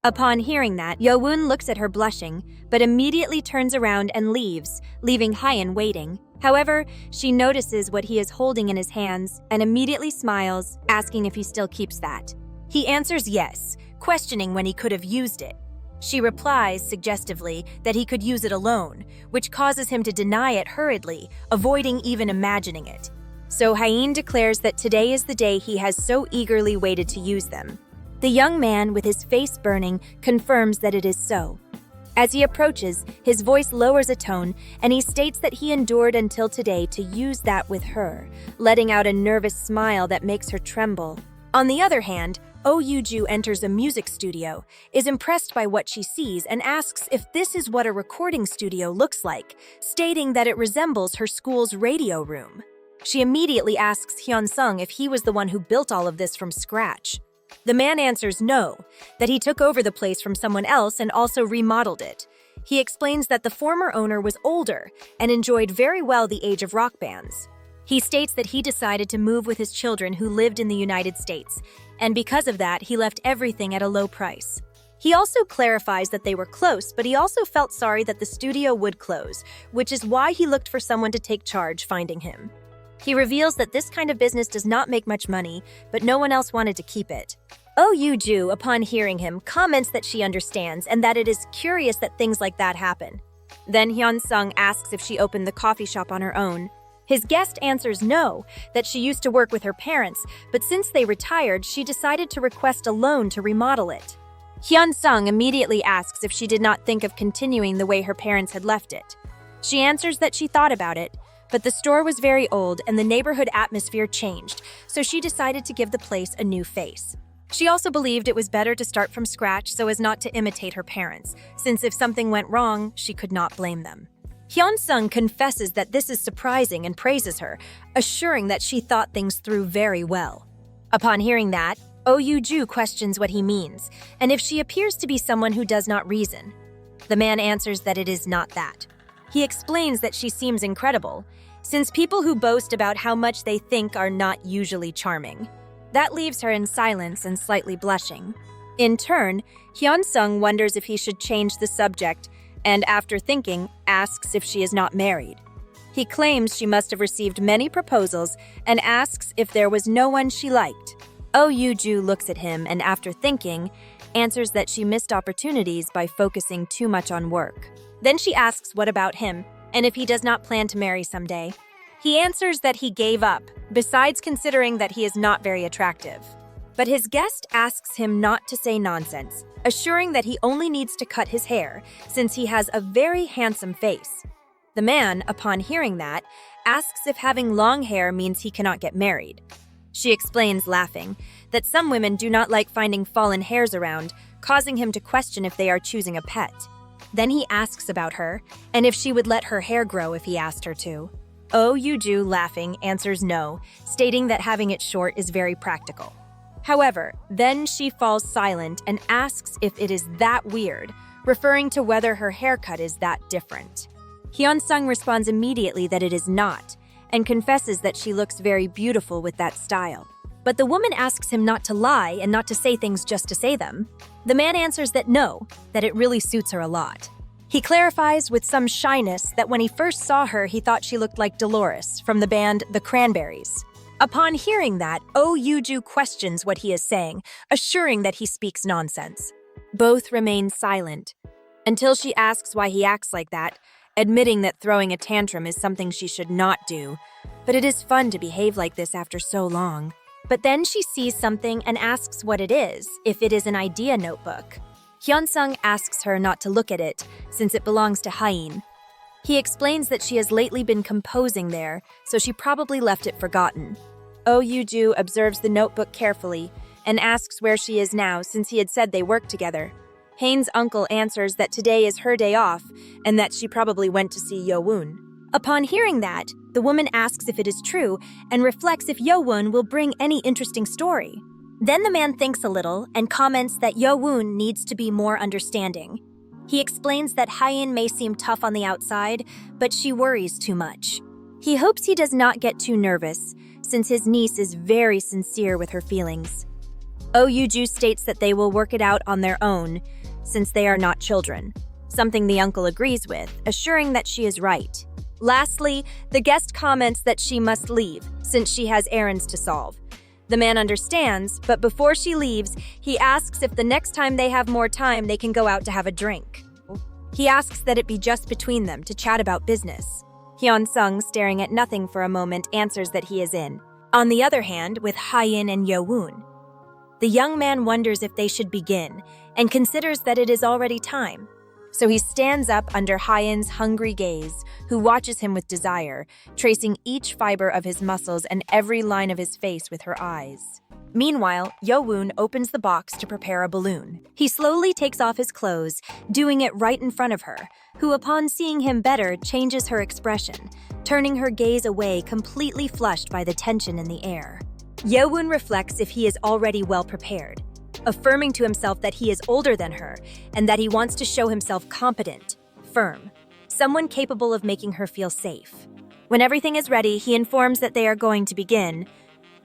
Upon hearing that, Yowoon looks at her blushing, but immediately turns around and leaves, leaving Hyun waiting. However, she notices what he is holding in his hands and immediately smiles, asking if he still keeps that. He answers yes, questioning when he could have used it. She replies suggestively that he could use it alone, which causes him to deny it hurriedly, avoiding even imagining it. So Hyun declares that today is the day he has so eagerly waited to use them. The young man, with his face burning, confirms that it is so. As he approaches, his voice lowers a tone, and he states that he endured until today to use that with her, letting out a nervous smile that makes her tremble. On the other hand, Oh Yoo-ju enters a music studio, is impressed by what she sees, and asks if this is what a recording studio looks like, stating that it resembles her school's radio room. She immediately asks Hyun-sung if he was the one who built all of this from scratch. The man answers no, that he took over the place from someone else and also remodeled it. He explains that the former owner was older and enjoyed very well the age of rock bands. He states that he decided to move with his children who lived in the United States, and because of that, he left everything at a low price. He also clarifies that they were close, but he also felt sorry that the studio would close, which is why he looked for someone to take charge, finding him. He reveals that this kind of business does not make much money, but no one else wanted to keep it. Oh Yoo-ju, upon hearing him, comments that she understands and that it is curious that things like that happen. Then Hyun-sung asks if she opened the coffee shop on her own. His guest answers no, that she used to work with her parents, but since they retired, she decided to request a loan to remodel it. Hyun-sung immediately asks if she did not think of continuing the way her parents had left it. She answers that she thought about it, but the store was very old and the neighborhood atmosphere changed, so she decided to give the place a new face. She also believed it was better to start from scratch so as not to imitate her parents, since if something went wrong, she could not blame them. Hyun-sung confesses that this is surprising and praises her, assuring that she thought things through very well. Upon hearing that, Oh Yoo-ju questions what he means, and if she appears to be someone who does not reason. The man answers that it is not that. He explains that she seems incredible, since people who boast about how much they think are not usually charming. That leaves her in silence and slightly blushing. In turn, Hyun-sung wonders if he should change the subject, and after thinking, asks if she is not married. He claims she must have received many proposals and asks if there was no one she liked. Oh Yoo-ju looks at him and after thinking, answers that she missed opportunities by focusing too much on work. Then she asks what about him, and if he does not plan to marry someday. He answers that he gave up, besides considering that he is not very attractive. But his guest asks him not to say nonsense, assuring that he only needs to cut his hair, since he has a very handsome face. The man, upon hearing that, asks if having long hair means he cannot get married. She explains, laughing, that some women do not like finding fallen hairs around, causing him to question if they are choosing a pet. Then he asks about her, and if she would let her hair grow if he asked her to. Oh Yoo-ju, laughing, answers no, stating that having it short is very practical. However, then she falls silent and asks if it is that weird, referring to whether her haircut is that different. Hyun-sung responds immediately that it is not, and confesses that she looks very beautiful with that style. But the woman asks him not to lie and not to say things just to say them. The man answers that no, that it really suits her a lot. He clarifies with some shyness that when he first saw her, he thought she looked like Dolores from the band The Cranberries. Upon hearing that, Oh Yoo-ju questions what he is saying, assuring that he speaks nonsense. Both remain silent, until she asks why he acts like that, admitting that throwing a tantrum is something she should not do, but it is fun to behave like this after so long. But then she sees something and asks what it is, if it is an idea notebook. Hyun-sung asks her not to look at it, since it belongs to Hyun. He explains that she has lately been composing there, so she probably left it forgotten. Oh Yoo-ju observes the notebook carefully and asks where she is now, since he had said they worked together. Hain's uncle answers that today is her day off and that she probably went to see Yowoon. Upon hearing that, the woman asks if it is true and reflects if Yowoon will bring any interesting story. Then the man thinks a little and comments that Yowoon needs to be more understanding. He explains that Hyun may seem tough on the outside, but she worries too much. He hopes he does not get too nervous, since his niece is very sincere with her feelings. Oyuju states that they will work it out on their own, since they are not children, something the uncle agrees with, assuring that she is right. Lastly, the guest comments that she must leave, since she has errands to solve. The man understands, but before she leaves, he asks if the next time they have more time, they can go out to have a drink. He asks that it be just between them to chat about business. Hyun-sung, staring at nothing for a moment, answers that he is in. On the other hand, with Haein and Yeowoon, the young man wonders if they should begin and considers that it is already time. So he stands up under Haein's hungry gaze, who watches him with desire, tracing each fiber of his muscles and every line of his face with her eyes. Meanwhile, Yeowoon opens the box to prepare a balloon. He slowly takes off his clothes, doing it right in front of her, who upon seeing him better changes her expression, turning her gaze away, completely flushed by the tension in the air. Yeowoon reflects if he is already well prepared, affirming to himself that he is older than her and that he wants to show himself competent, firm, someone capable of making her feel safe. When everything is ready, he informs that they are going to begin,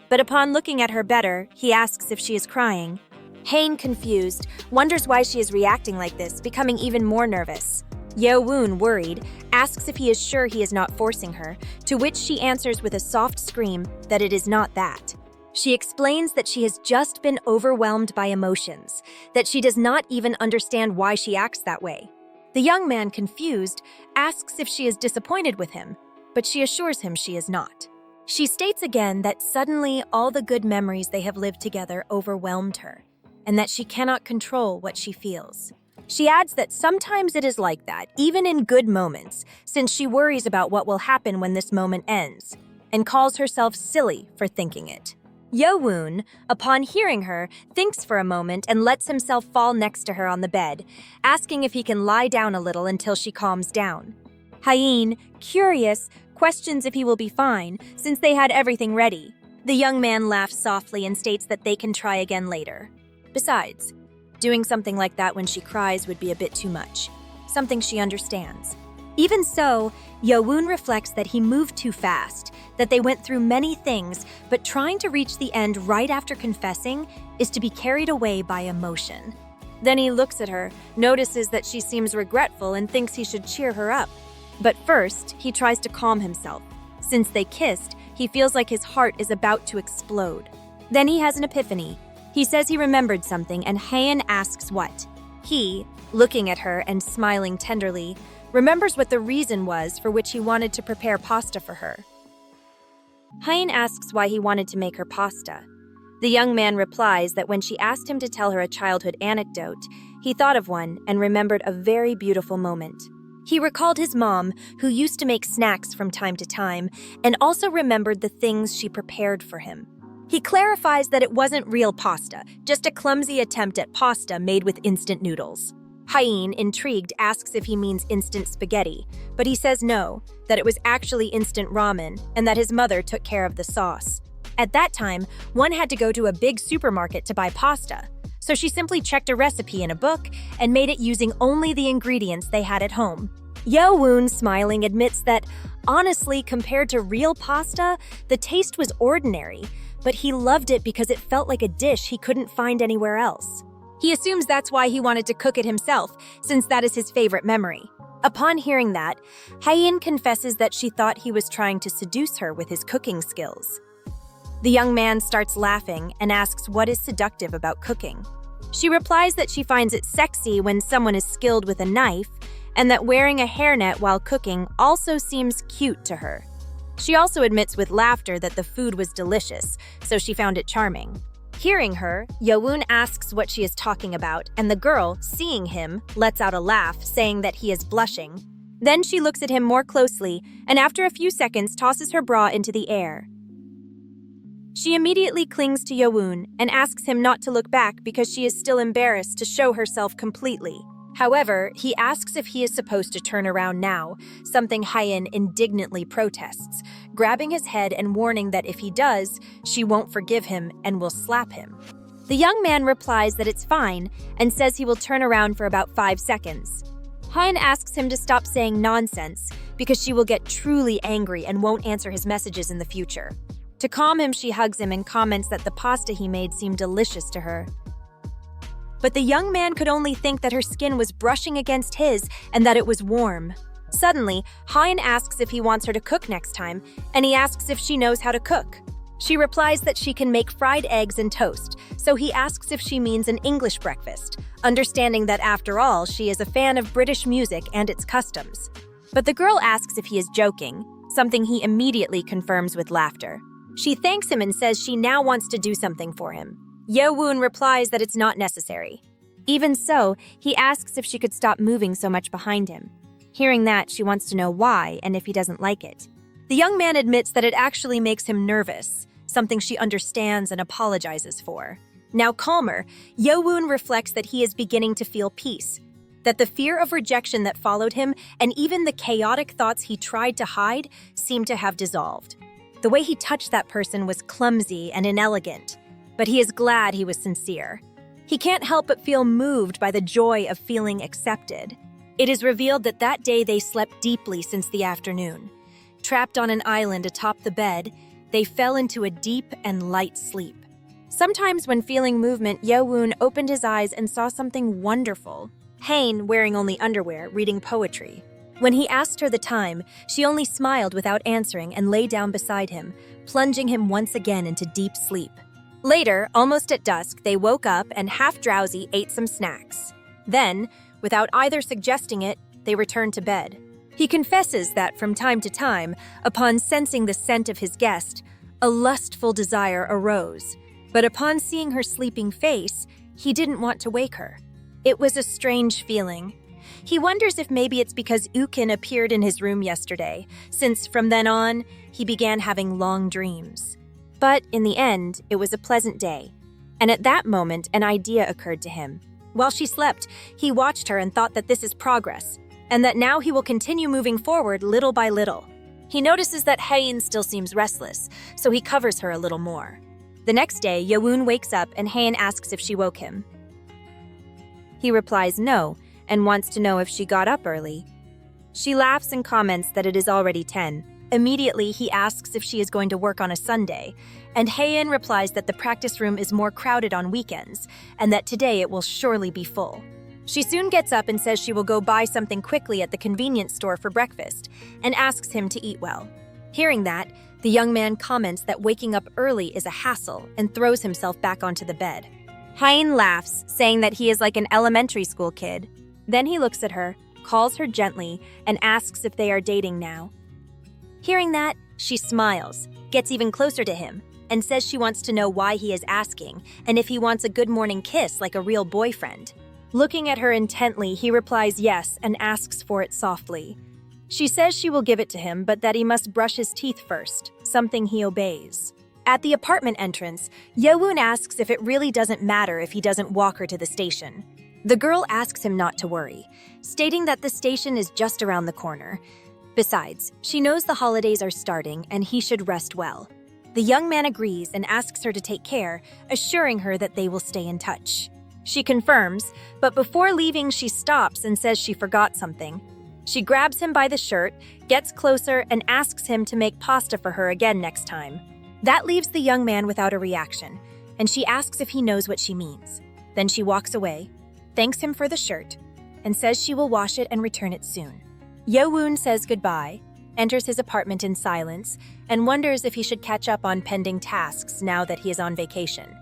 but upon looking at her better, he asks if she is crying. Haein, confused, wonders why she is reacting like this, becoming even more nervous. Yeowoon, worried, asks if he is sure he is not forcing her, to which she answers with a soft scream that it is not that. She explains that she has just been overwhelmed by emotions, that she does not even understand why she acts that way. The young man, confused, asks if she is disappointed with him, but she assures him she is not. She states again that suddenly all the good memories they have lived together overwhelmed her, and that she cannot control what she feels. She adds that sometimes it is like that, even in good moments, since she worries about what will happen when this moment ends, and calls herself silly for thinking it. Yeowoon, upon hearing her, thinks for a moment and lets himself fall next to her on the bed, asking if he can lie down a little until she calms down. Haein, curious, questions if he will be fine, since they had everything ready. The young man laughs softly and states that they can try again later. Besides, doing something like that when she cries would be a bit too much, something she understands. Even so, Yeowoon reflects that he moved too fast, that they went through many things, but trying to reach the end right after confessing is to be carried away by emotion. Then he looks at her, notices that she seems regretful and thinks he should cheer her up. But first, he tries to calm himself. Since they kissed, he feels like his heart is about to explode. Then he has an epiphany. He says he remembered something and Haein asks what. He, looking at her and smiling tenderly, remembers what the reason was for which he wanted to prepare pasta for her. Haein asks why he wanted to make her pasta. The young man replies that when she asked him to tell her a childhood anecdote, he thought of one and remembered a very beautiful moment. He recalled his mom, who used to make snacks from time to time, and also remembered the things she prepared for him. He clarifies that it wasn't real pasta, just a clumsy attempt at pasta made with instant noodles. Haein, intrigued, asks if he means instant spaghetti, but he says no, that it was actually instant ramen, and that his mother took care of the sauce. At that time, one had to go to a big supermarket to buy pasta, so she simply checked a recipe in a book and made it using only the ingredients they had at home. Yeowoon, smiling, admits that, honestly, compared to real pasta, the taste was ordinary, but he loved it because it felt like a dish he couldn't find anywhere else. He assumes that's why he wanted to cook it himself, since that is his favorite memory. Upon hearing that, Haein confesses that she thought he was trying to seduce her with his cooking skills. The young man starts laughing and asks what is seductive about cooking. She replies that she finds it sexy when someone is skilled with a knife, and that wearing a hairnet while cooking also seems cute to her. She also admits with laughter that the food was delicious, so she found it charming. Hearing her, Yeowoon asks what she is talking about, and the girl, seeing him, lets out a laugh, saying that he is blushing. Then she looks at him more closely, and after a few seconds tosses her bra into the air. She immediately clings to Yeowoon and asks him not to look back because she is still embarrassed to show herself completely. However, he asks if he is supposed to turn around now, something Haein indignantly protests, grabbing his head and warning that if he does, she won't forgive him and will slap him. The young man replies that it's fine and says he will turn around for about 5 seconds. Haein asks him to stop saying nonsense because she will get truly angry and won't answer his messages in the future. To calm him, she hugs him and comments that the pasta he made seemed delicious to her. But the young man could only think that her skin was brushing against his and that it was warm. Suddenly, Hyun asks if he wants her to cook next time, and he asks if she knows how to cook. She replies that she can make fried eggs and toast, so he asks if she means an English breakfast, understanding that after all, she is a fan of British music and its customs. But the girl asks if he is joking, something he immediately confirms with laughter. She thanks him and says she now wants to do something for him. Yeowoon replies that it's not necessary. Even so, he asks if she could stop moving so much behind him. Hearing that, she wants to know why and if he doesn't like it. The young man admits that it actually makes him nervous, something she understands and apologizes for. Now calmer, Yeowoon reflects that he is beginning to feel peace, that the fear of rejection that followed him and even the chaotic thoughts he tried to hide seemed to have dissolved. The way he touched that person was clumsy and inelegant, but he is glad he was sincere. He can't help but feel moved by the joy of feeling accepted. It is revealed that that day they slept deeply since the afternoon. Trapped on an island atop the bed, they fell into a deep and light sleep. Sometimes when feeling movement, Yeowoon opened his eyes and saw something wonderful. Hain, wearing only underwear, reading poetry. When he asked her the time, she only smiled without answering and lay down beside him, plunging him once again into deep sleep. Later, almost at dusk, they woke up and, half drowsy, ate some snacks. Then, without either suggesting it, they returned to bed. He confesses that from time to time, upon sensing the scent of his guest, a lustful desire arose. But upon seeing her sleeping face, he didn't want to wake her. It was a strange feeling. He wonders if maybe it's because Ukin appeared in his room yesterday, since from then on, he began having long dreams. But in the end, it was a pleasant day. And at that moment, an idea occurred to him. While she slept, he watched her and thought that this is progress, and that now he will continue moving forward little by little. He notices that Hain still seems restless, so he covers her a little more. The next day, Yeowoon wakes up and Hain asks if she woke him. He replies no, and wants to know if she got up early. She laughs and comments that it is already 10. Immediately, he asks if she is going to work on a Sunday, and Hain replies that the practice room is more crowded on weekends, and that today it will surely be full. She soon gets up and says she will go buy something quickly at the convenience store for breakfast, and asks him to eat well. Hearing that, the young man comments that waking up early is a hassle and throws himself back onto the bed. Hain laughs, saying that he is like an elementary school kid. Then he looks at her, calls her gently, and asks if they are dating now. Hearing that, she smiles, gets even closer to him, and says she wants to know why he is asking and if he wants a good morning kiss like a real boyfriend. Looking at her intently, he replies yes and asks for it softly. She says she will give it to him, but that he must brush his teeth first, something he obeys. At the apartment entrance, Yeowoon asks if it really doesn't matter if he doesn't walk her to the station. The girl asks him not to worry, stating that the station is just around the corner. Besides, she knows the holidays are starting and he should rest well. The young man agrees and asks her to take care, assuring her that they will stay in touch. She confirms, but before leaving, she stops and says she forgot something. She grabs him by the shirt, gets closer, and asks him to make pasta for her again next time. That leaves the young man without a reaction, and she asks if he knows what she means. Then she walks away, thanks him for the shirt, and says she will wash it and return it soon. Yeowoon says goodbye, enters his apartment in silence, and wonders if he should catch up on pending tasks now that he is on vacation.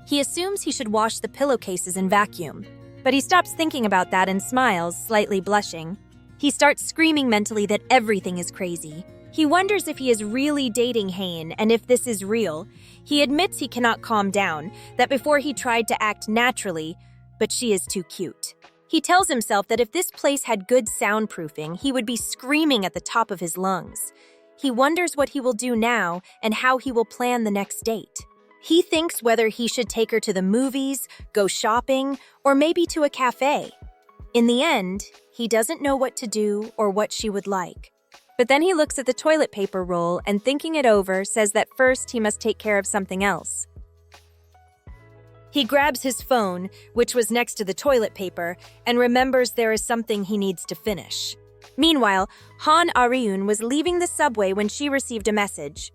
He assumes he should wash the pillowcases and vacuum, but he stops thinking about that and smiles, slightly blushing. He starts screaming mentally that everything is crazy. He wonders if he is really dating Hain and if this is real. He admits he cannot calm down, that before he tried to act naturally, but she is too cute. He tells himself that if this place had good soundproofing, he would be screaming at the top of his lungs. He wonders what he will do now and how he will plan the next date. He thinks whether he should take her to the movies, go shopping, or maybe to a cafe. In the end, he doesn't know what to do or what she would like. But then he looks at the toilet paper roll and, thinking it over, says that first he must take care of something else. He grabs his phone, which was next to the toilet paper, and remembers there is something he needs to finish. Meanwhile, Han Aryun was leaving the subway when she received a message.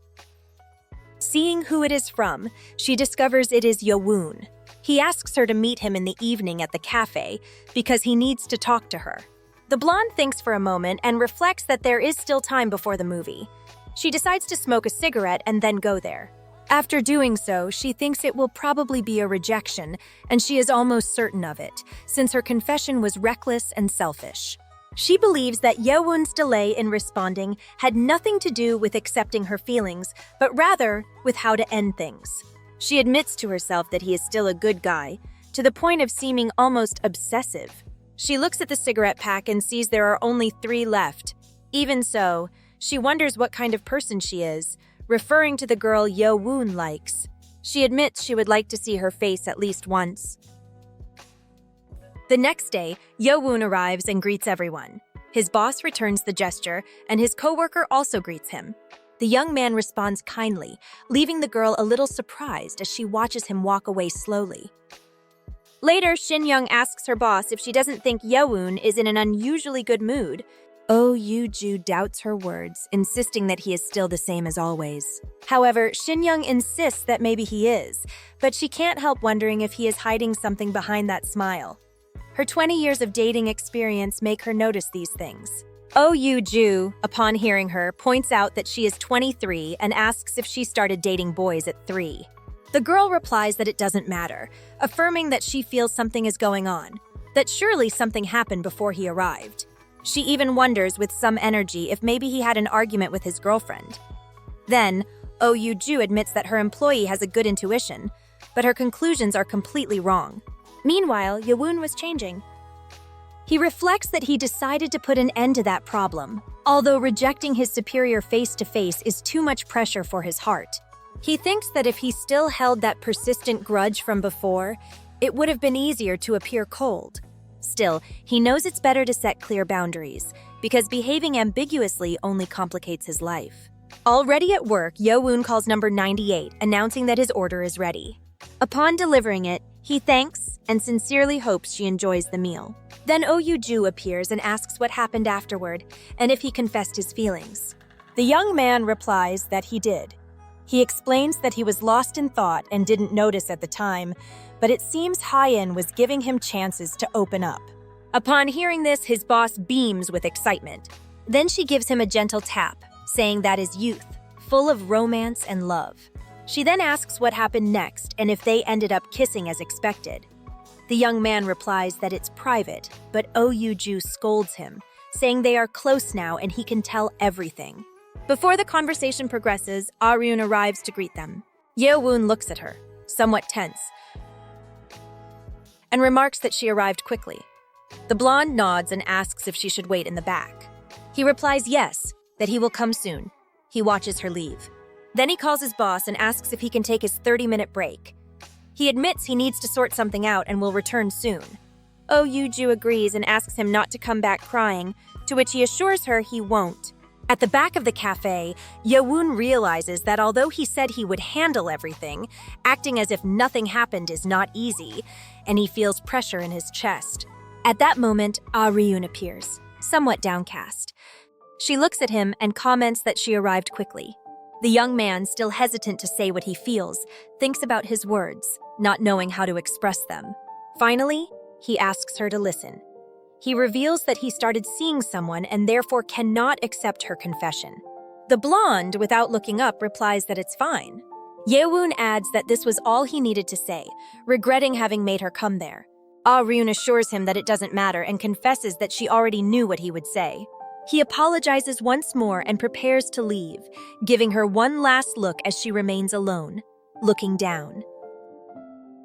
Seeing who it is from, she discovers it is Yowoon. He asks her to meet him in the evening at the cafe because he needs to talk to her. The blonde thinks for a moment and reflects that there is still time before the movie. She decides to smoke a cigarette and then go there. After doing so, she thinks it will probably be a rejection, and she is almost certain of it, since her confession was reckless and selfish. She believes that Yewoon's delay in responding had nothing to do with accepting her feelings, but rather with how to end things. She admits to herself that he is still a good guy, to the point of seeming almost obsessive. She looks at the cigarette pack and sees there are only 3 left. Even so, she wonders what kind of person she is, referring to the girl Yewoon likes. She admits she would like to see her face at least once. The next day, Yewoon arrives and greets everyone. His boss returns the gesture, and his coworker also greets him. The young man responds kindly, leaving the girl a little surprised as she watches him walk away slowly. Later, Shin-young asks her boss if she doesn't think Yewoon is in an unusually good mood. Oh Yoo-ju doubts her words, insisting that he is still the same as always. However, Shin-young insists that maybe he is, but she can't help wondering if he is hiding something behind that smile. Her 20 years of dating experience make her notice these things. Oh Yoo-ju, upon hearing her, points out that she is 23 and asks if she started dating boys at 3. The girl replies that it doesn't matter, affirming that she feels something is going on, that surely something happened before he arrived. She even wonders with some energy if maybe he had an argument with his girlfriend. Then, Oh Yoo-ju admits that her employee has a good intuition, but her conclusions are completely wrong. Meanwhile, Yewoon was changing. He reflects that he decided to put an end to that problem, although rejecting his superior face-to-face is too much pressure for his heart. He thinks that if he still held that persistent grudge from before, it would have been easier to appear cold. Still, he knows it's better to set clear boundaries, because behaving ambiguously only complicates his life. Already at work, Yewoon calls number 98, announcing that his order is ready. Upon delivering it, he thanks and sincerely hopes she enjoys the meal. Then Oh Yoo-ju appears and asks what happened afterward, and if he confessed his feelings. The young man replies that he did. He explains that he was lost in thought and didn't notice at the time, but it seems Hyein was giving him chances to open up. Upon hearing this, his boss beams with excitement. Then she gives him a gentle tap, saying that is youth, full of romance and love. She then asks what happened next and if they ended up kissing as expected. The young man replies that it's private, but Oh Yoo-ju scolds him, saying they are close now and he can tell everything. Before the conversation progresses, Aryun arrives to greet them. Yewoon looks at her, somewhat tense, and remarks that she arrived quickly. The blonde nods and asks if she should wait in the back. He replies yes, that he will come soon. He watches her leave. Then he calls his boss and asks if he can take his 30-minute break. He admits he needs to sort something out and will return soon. Oh Yoo-ju agrees and asks him not to come back crying, to which he assures her he won't. At the back of the cafe, Yewoon realizes that although he said he would handle everything, acting as if nothing happened is not easy, and he feels pressure in his chest. At that moment, Aryun appears, somewhat downcast. She looks at him and comments that she arrived quickly. The young man, still hesitant to say what he feels, thinks about his words, not knowing how to express them. Finally, he asks her to listen. He reveals that he started seeing someone and therefore cannot accept her confession. The blonde, without looking up, replies that it's fine. Yewoon adds that this was all he needed to say, regretting having made her come there. Aryun assures him that it doesn't matter and confesses that she already knew what he would say. He apologizes once more and prepares to leave, giving her one last look as she remains alone, looking down.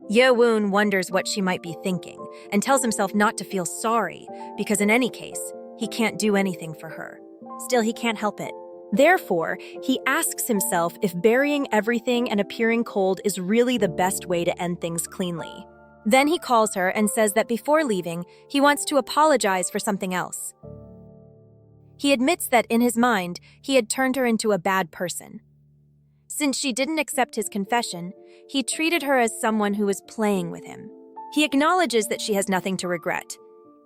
Yewoon wonders what she might be thinking and tells himself not to feel sorry because in any case, he can't do anything for her. Still, he can't help it. Therefore, he asks himself if burying everything and appearing cold is really the best way to end things cleanly. Then he calls her and says that before leaving, he wants to apologize for something else. He admits that in his mind, he had turned her into a bad person. Since she didn't accept his confession, he treated her as someone who was playing with him. He acknowledges that she has nothing to regret.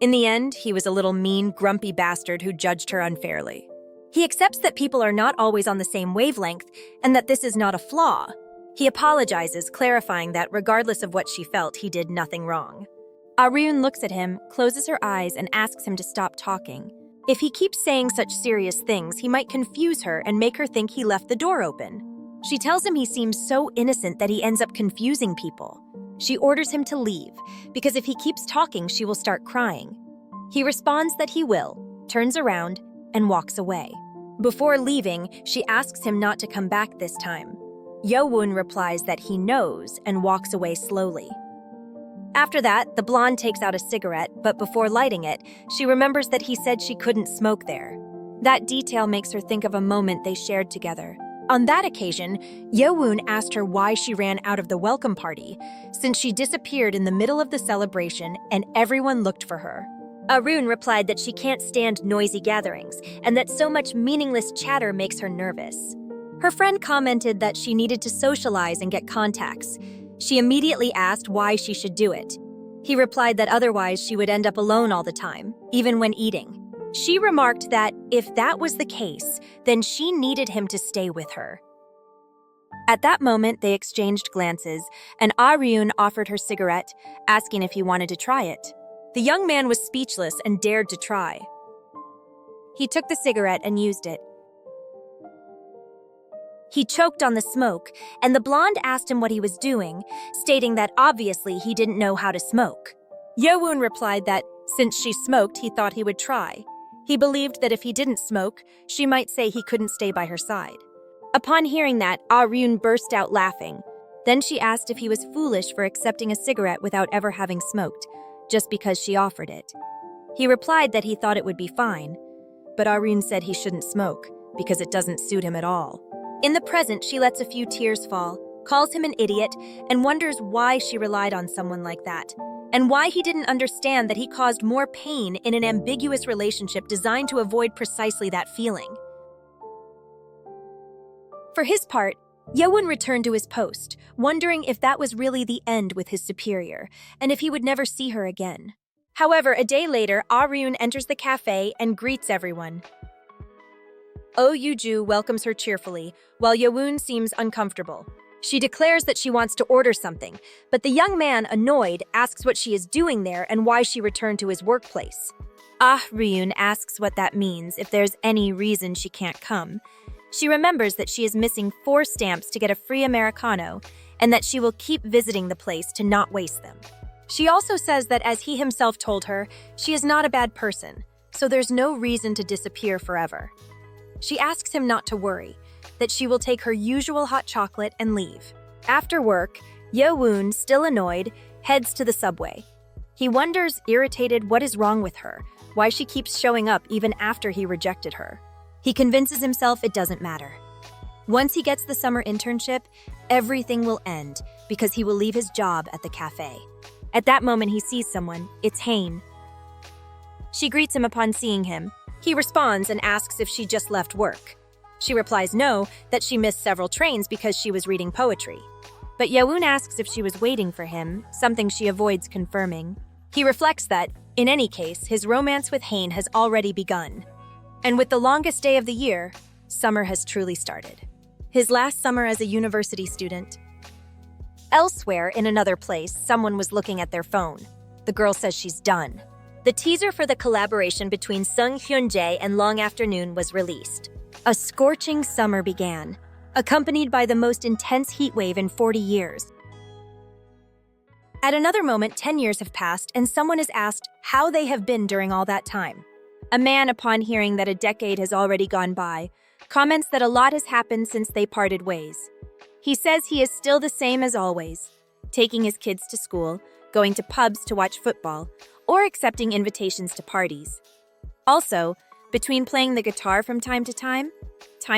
In the end, he was a little mean, grumpy bastard who judged her unfairly. He accepts that people are not always on the same wavelength and that this is not a flaw. He apologizes, clarifying that regardless of what she felt, he did nothing wrong. Aryun looks at him, closes her eyes, and asks him to stop talking. If he keeps saying such serious things, he might confuse her and make her think he left the door open. She tells him he seems so innocent that he ends up confusing people. She orders him to leave, because if he keeps talking, she will start crying. He responds that he will, turns around, and walks away. Before leaving, she asks him not to come back this time. Yo-woon replies that he knows and walks away slowly. After that, the blonde takes out a cigarette, but before lighting it, she remembers that he said she couldn't smoke there. That detail makes her think of a moment they shared together. On that occasion, Yo-woon asked her why she ran out of the welcome party, since she disappeared in the middle of the celebration and everyone looked for her. Aryun replied that she can't stand noisy gatherings and that so much meaningless chatter makes her nervous. Her friend commented that she needed to socialize and get contacts. She immediately asked why she should do it. He replied that otherwise she would end up alone all the time, even when eating. She remarked that if that was the case, then she needed him to stay with her. At that moment, they exchanged glances, and Aryun offered her cigarette, asking if he wanted to try it. The young man was speechless and dared to try. He took the cigarette and used it. He choked on the smoke, and the blonde asked him what he was doing, stating that obviously he didn't know how to smoke. Yo-woon replied that since she smoked, he thought he would try. He believed that if he didn't smoke, she might say he couldn't stay by her side. Upon hearing that, Aryun burst out laughing. Then she asked if he was foolish for accepting a cigarette without ever having smoked, just because she offered it. He replied that he thought it would be fine, but Aryun said he shouldn't smoke because it doesn't suit him at all. In the present, she lets a few tears fall, calls him an idiot, and wonders why she relied on someone like that, and why he didn't understand that he caused more pain in an ambiguous relationship designed to avoid precisely that feeling. For his part, Yo-woon returned to his post, wondering if that was really the end with his superior, and if he would never see her again. However, a day later, Aryun enters the cafe and greets everyone. Oh Yoo-ju welcomes her cheerfully, while Yo-woon seems uncomfortable. She declares that she wants to order something, but the young man, annoyed, asks what she is doing there and why she returned to his workplace. Ryun asks what that means, if there's any reason she can't come. She remembers that she is missing 4 stamps to get a free Americano, and that she will keep visiting the place to not waste them. She also says that as he himself told her, she is not a bad person, so there's no reason to disappear forever. She asks him not to worry, that she will take her usual hot chocolate and leave. After work, Yo-woon, still annoyed, heads to the subway. He wonders, irritated, what is wrong with her, why she keeps showing up even after he rejected her. He convinces himself it doesn't matter. Once he gets the summer internship, everything will end because he will leave his job at the cafe. At that moment, he sees someone. It's Hain. She greets him upon seeing him. He responds and asks if she just left work. She replies no, that she missed several trains because she was reading poetry. But Yo-woon asks if she was waiting for him, something she avoids confirming. He reflects that, in any case, his romance with Hain has already begun. And with the longest day of the year, summer has truly started. His last summer as a university student. Elsewhere, in another place, someone was looking at their phone. The girl says she's done. The teaser for the collaboration between Sung Hyun-jae and Long Afternoon was released. A scorching summer began, accompanied by the most intense heat wave in 40 years. At another moment, 10 years have passed, and someone is asked how they have been during all that time. A man, upon hearing that a decade has already gone by, comments that a lot has happened since they parted ways. He says he is still the same as always, taking his kids to school, going to pubs to watch football, or accepting invitations to parties. Also, between playing the guitar from time to time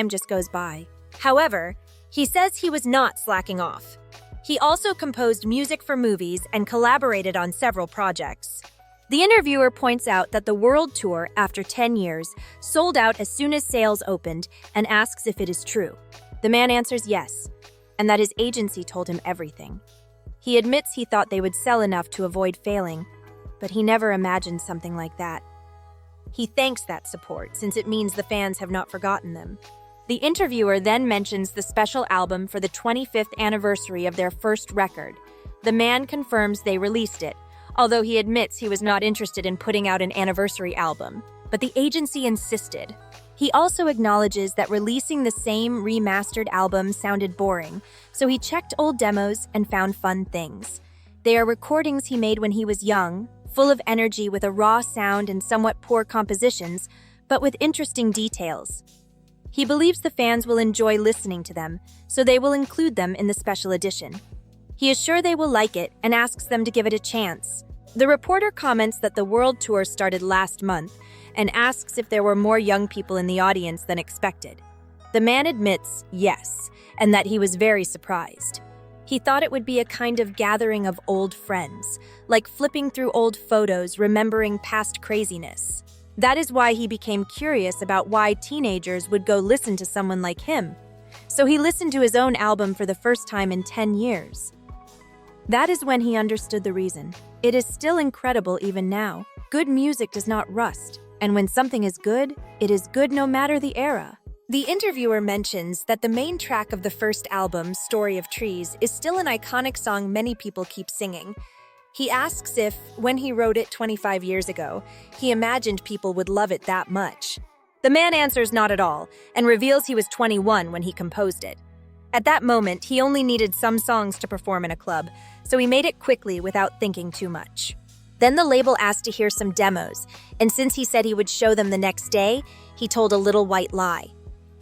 just goes by. However, he says he was not slacking off. He also composed music for movies and collaborated on several projects. The interviewer points out that the world tour, after 10 years, sold out as soon as sales opened and asks if it is true. The man answers yes, and that his agency told him everything. He admits he thought they would sell enough to avoid failing, but he never imagined something like that. He thanks that support since it means the fans have not forgotten them. The interviewer then mentions the special album for the 25th anniversary of their first record. The man confirms they released it, although he admits he was not interested in putting out an anniversary album, but the agency insisted. He also acknowledges that releasing the same remastered album sounded boring, so he checked old demos and found fun things. They are recordings he made when he was young, full of energy with a raw sound and somewhat poor compositions, but with interesting details. He believes the fans will enjoy listening to them, so they will include them in the special edition. He is sure they will like it and asks them to give it a chance. The reporter comments that the world tour started last month and asks if there were more young people in the audience than expected. The man admits yes, and that he was very surprised. He thought it would be a kind of gathering of old friends, like flipping through old photos, remembering past craziness. That is why he became curious about why teenagers would go listen to someone like him. So he listened to his own album for the first time in 10 years. That is when he understood the reason. It is still incredible even now. Good music does not rust, and when something is good, it is good no matter the era. The interviewer mentions that the main track of the first album, Story of Trees, is still an iconic song many people keep singing. He asks if, when he wrote it 25 years ago, he imagined people would love it that much. The man answers not at all, and reveals he was 21 when he composed it. At that moment, he only needed some songs to perform in a club, so he made it quickly without thinking too much. Then the label asked to hear some demos, and since he said he would show them the next day, he told a little white lie.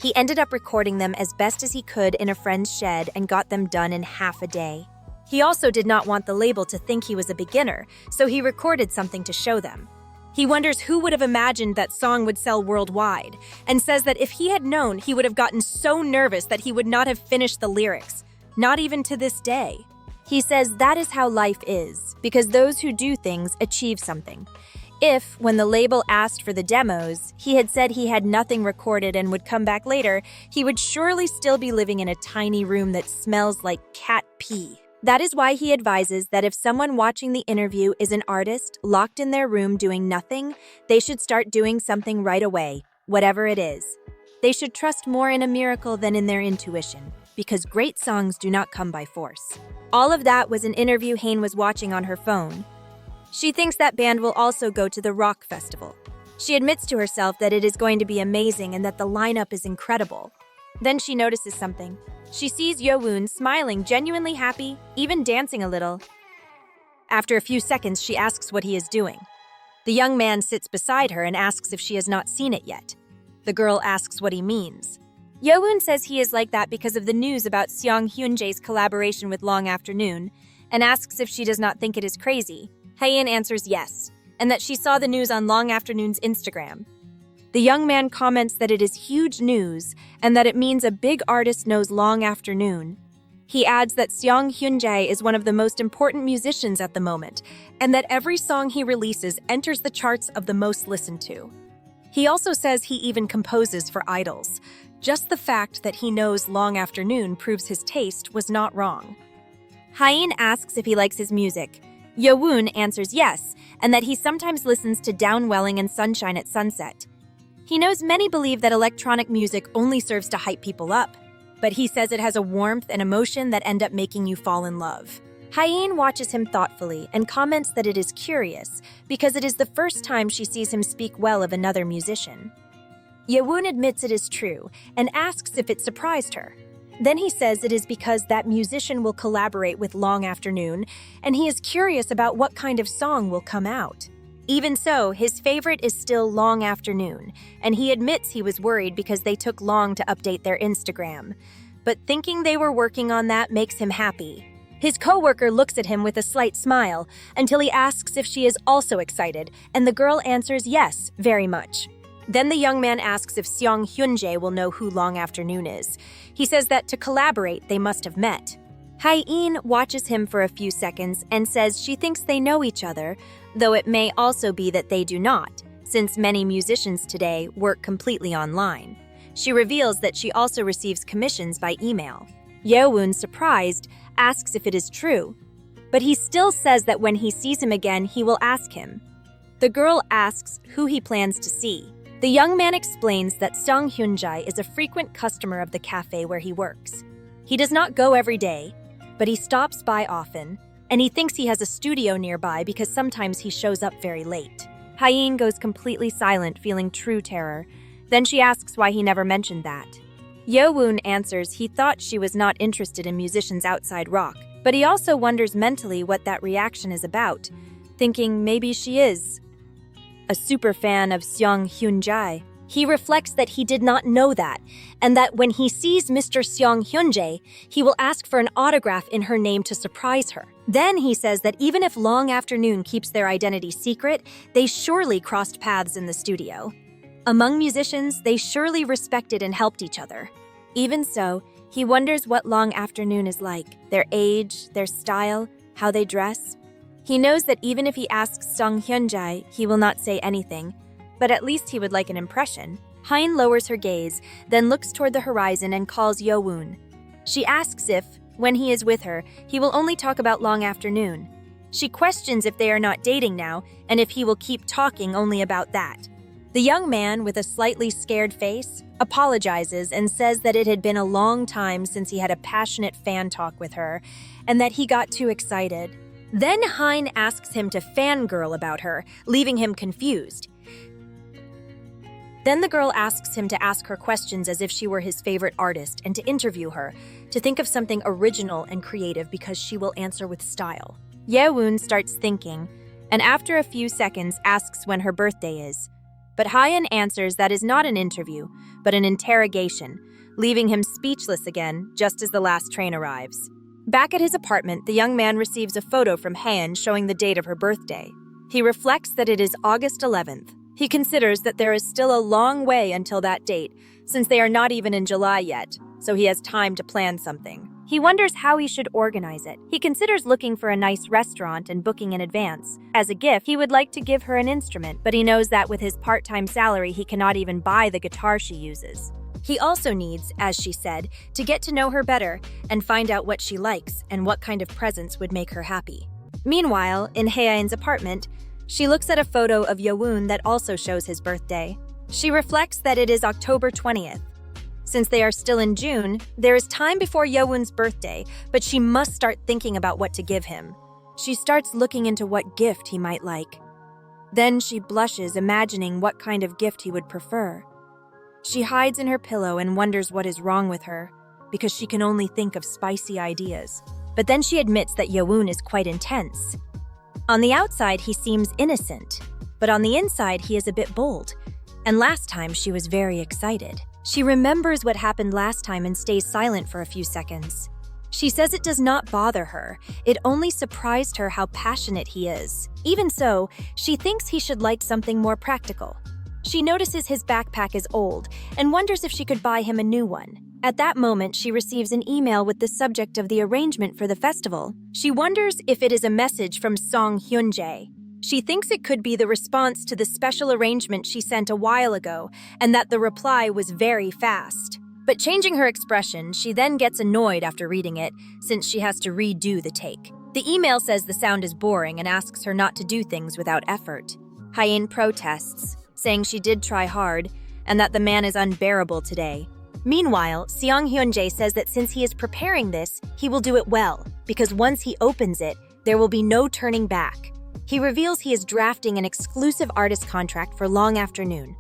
He ended up recording them as best as he could in a friend's shed and got them done in half a day. He also did not want the label to think he was a beginner, so he recorded something to show them. He wonders who would have imagined that song would sell worldwide, and says that if he had known, he would have gotten so nervous that he would not have finished the lyrics, not even to this day. He says that is how life is, because those who do things achieve something. If, when the label asked for the demos, he had said he had nothing recorded and would come back later, he would surely still be living in a tiny room that smells like cat pee. That is why he advises that if someone watching the interview is an artist locked in their room doing nothing, they should start doing something right away, whatever it is. They should trust more in a miracle than in their intuition, because great songs do not come by force. All of that was an interview Hain was watching on her phone. She thinks that band will also go to the rock festival. She admits to herself that it is going to be amazing and that the lineup is incredible. Then she notices something. She sees Yo-woon smiling, genuinely happy, even dancing a little. After a few seconds, she asks what he is doing. The young man sits beside her and asks if she has not seen it yet. The girl asks what he means. Yo-woon says he is like that because of the news about Seong Hyunjae's collaboration with Long Afternoon, and asks if she does not think it is crazy. Haein answers yes, and that she saw the news on Long Afternoon's Instagram. The young man comments that it is huge news and that it means a big artist knows Long Afternoon. He adds that Seong Hyunjae is one of the most important musicians at the moment, and that every song he releases enters the charts of the most listened to. He also says he even composes for idols. Just the fact that he knows Long Afternoon proves his taste was not wrong. Haein asks if he likes his music. Yo-woon answers yes, and that he sometimes listens to Downwelling and Sunshine at Sunset. He knows many believe that electronic music only serves to hype people up, but he says it has a warmth and emotion that end up making you fall in love. Haein watches him thoughtfully and comments that it is curious because it is the first time she sees him speak well of another musician. Yo-woon admits it is true and asks if it surprised her. Then he says it is because that musician will collaborate with Long Afternoon, and he is curious about what kind of song will come out. Even so, his favorite is still Long Afternoon, and he admits he was worried because they took long to update their Instagram. But thinking they were working on that makes him happy. His coworker looks at him with a slight smile until he asks if she is also excited, and the girl answers yes, very much. Then the young man asks if Seong Hyunjae will know who Long Afternoon is. He says that to collaborate, they must have met. Haein watches him for a few seconds and says she thinks they know each other, though it may also be that they do not, since many musicians today work completely online. She reveals that she also receives commissions by email. Yo-woon, surprised, asks if it is true, but he still says that when he sees him again, he will ask him. The girl asks who he plans to see. The young man explains that Song Hyun-jae is a frequent customer of the cafe where he works. He does not go every day, but he stops by often, and he thinks he has a studio nearby because sometimes he shows up very late. Hyun goes completely silent, feeling true terror. Then she asks why he never mentioned that. Yo-woon answers he thought she was not interested in musicians outside rock, but he also wonders mentally what that reaction is about, thinking maybe she is a super fan of Song Hyun-jae. He reflects that he did not know that, and that when he sees Mr. Song Hyun-jae, he will ask for an autograph in her name to surprise her. Then he says that even if Long Afternoon keeps their identity secret, they surely crossed paths in the studio. Among musicians, they surely respected and helped each other. Even so, he wonders what Long Afternoon is like, their age, their style, how they dress. He knows that even if he asks Song Hyun-jae, he will not say anything, but at least he would like an impression. Hyun lowers her gaze, then looks toward the horizon and calls Yo-woon. She asks if, when he is with her, he will only talk about Long Afternoon. She questions if they are not dating now, and if he will keep talking only about that. The young man, with a slightly scared face, apologizes and says that it had been a long time since he had a passionate fan talk with her, and that he got too excited. Then Hyun asks him to fangirl about her, leaving him confused. Then the girl asks him to ask her questions as if she were his favorite artist and to interview her, to think of something original and creative because she will answer with style. Ye-woon starts thinking, and after a few seconds asks when her birthday is. But Hyun answers that is not an interview, but an interrogation, leaving him speechless again just as the last train arrives. Back at his apartment, the young man receives a photo from Hyun showing the date of her birthday. He reflects that it is August 11th. He considers that there is still a long way until that date, since they are not even in July yet, so he has time to plan something. He wonders how he should organize it. He considers looking for a nice restaurant and booking in advance. As a gift, he would like to give her an instrument, but he knows that with his part-time salary, he cannot even buy the guitar she uses. He also needs, as she said, to get to know her better and find out what she likes and what kind of presents would make her happy. Meanwhile, in Haeyeon's apartment, she looks at a photo of Yo-woon that also shows his birthday. She reflects that it is October 20th. Since they are still in June, there is time before Yo-woon's birthday, but she must start thinking about what to give him. She starts looking into what gift he might like. Then she blushes, imagining what kind of gift he would prefer. She hides in her pillow and wonders what is wrong with her, because she can only think of spicy ideas. But then she admits that Yo-woon is quite intense. On the outside, he seems innocent, but on the inside, he is a bit bold. And last time, she was very excited. She remembers what happened last time and stays silent for a few seconds. She says it does not bother her. It only surprised her how passionate he is. Even so, she thinks he should like something more practical. She notices his backpack is old and wonders if she could buy him a new one. At that moment, she receives an email with the subject of the arrangement for the festival. She wonders if it is a message from Song Hyun-jae. She thinks it could be the response to the special arrangement she sent a while ago, and that the reply was very fast. But changing her expression, she then gets annoyed after reading it, since she has to redo the take. The email says the sound is boring and asks her not to do things without effort. Hyun protests, saying she did try hard, and that the man is unbearable today. Meanwhile, Song Hyun-jae says that since he is preparing this, he will do it well, because once he opens it, there will be no turning back. He reveals he is drafting an exclusive artist contract for Long Afternoon.